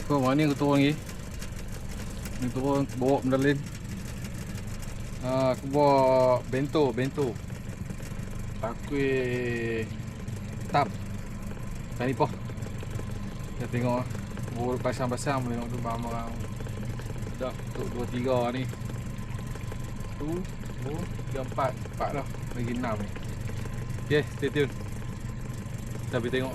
Kau mana aku turun lagi? Ni turun bawa medalin. Aku bawa bento. Takui tap. Tadi poh. Kita tengok bawa pasang-pasang tengok tu barang-barang. Dah untuk 2 3 ni. 1 2 3 4 dah. Lagi 6 ni. Okay, stay tune. Kita pergi tengok.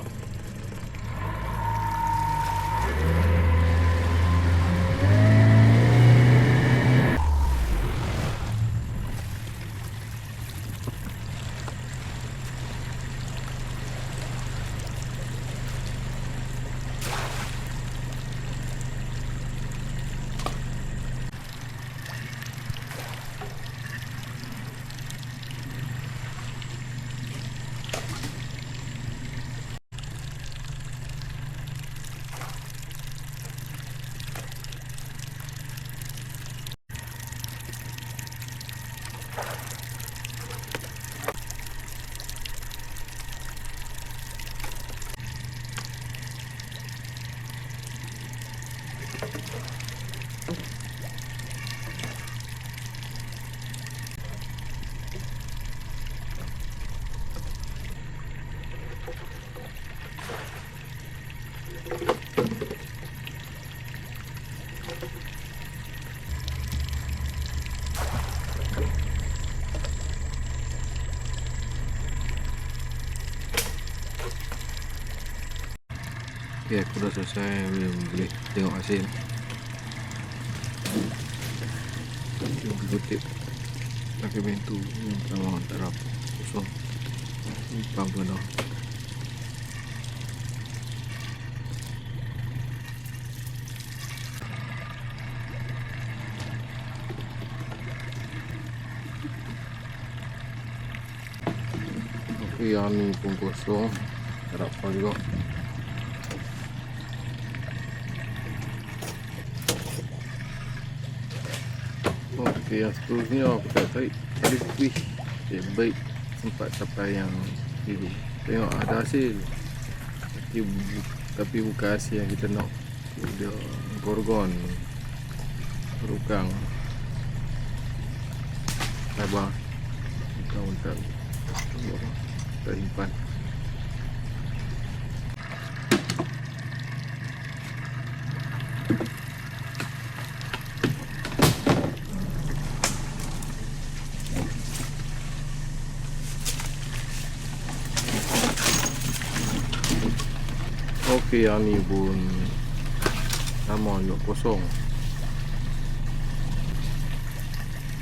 Okay, aku dah selesai. Boleh tengok hasil. Kita kutip pakai bentu. Sama tak rapat. Kosong. Pang pun dah. Okay, yang ni pun kosong. Tak rapat juga. Okay, yang seterusnya aku tak tarik tali squeeze. Okay, baik sempat sampai yang biru. Tengok ada hasil. Tapi bukan hasil yang kita nak. Dia gorgon rukang sabar untuk kita simpan. Okey, yang ni pun sama juga kosong.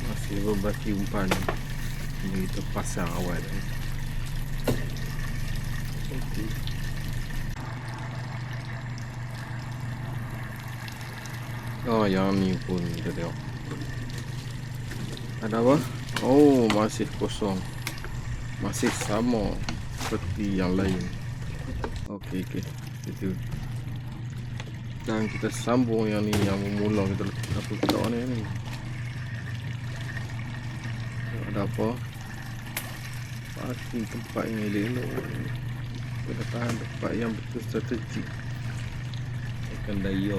Masih berbaki umpan yang kita pasang awal tadi. Okey. Oh, yang ni pun kita tengok. Ada apa? Oh, masih kosong. Masih sama seperti yang lain. Okey. Itu. Dan kita sambung yang ni, yang mula kita letak ni. Ada apa? Pasti tempat yang elok. Kita tahan tempat yang betul strategik. Ikan daya.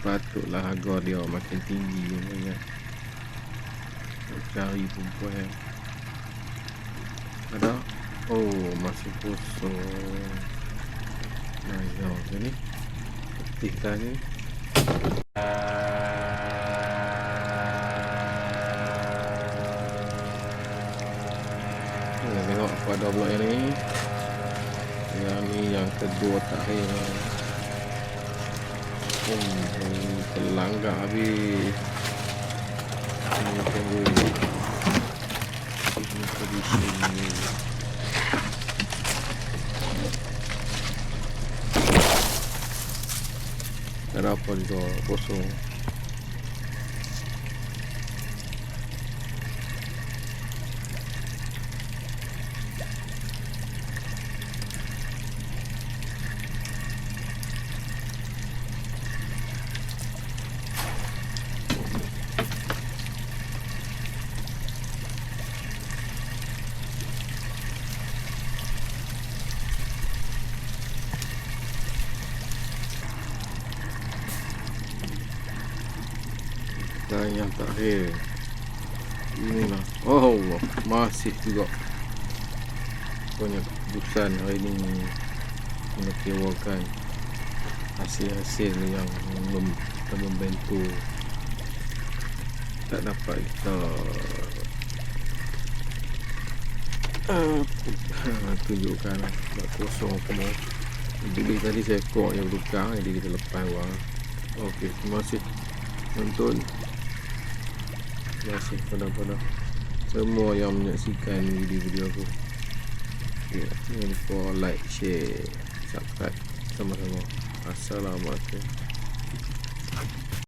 Patutlah harga dia makin tinggi ni. Cari perempuan. Ada? Oh, masih kosong. Nah, yang ni petikkan ni. Tengok pada blok yang ni. Yang ni yang kedua terakhir. Terlanggar habis. Ini tunggu. Ini kondisi ni. Tak ada apa juga, kosong. Dan yang terakhir, inilah. Oh Allah, masih juga. Banyak keputusan hari ini mengecewakan. Hasil-hasil yang membantu tak dapat kita tunjukkan sebab kosong semua. Jadi tadi saya ekor yang belakang, jadi kita lepas orang. Okey, terima kasih nonton. Terima kasih pada semua yang menyaksikan video-video aku. Okay, jangan lupa like, share, subscribe sama-sama. Assalamualaikum.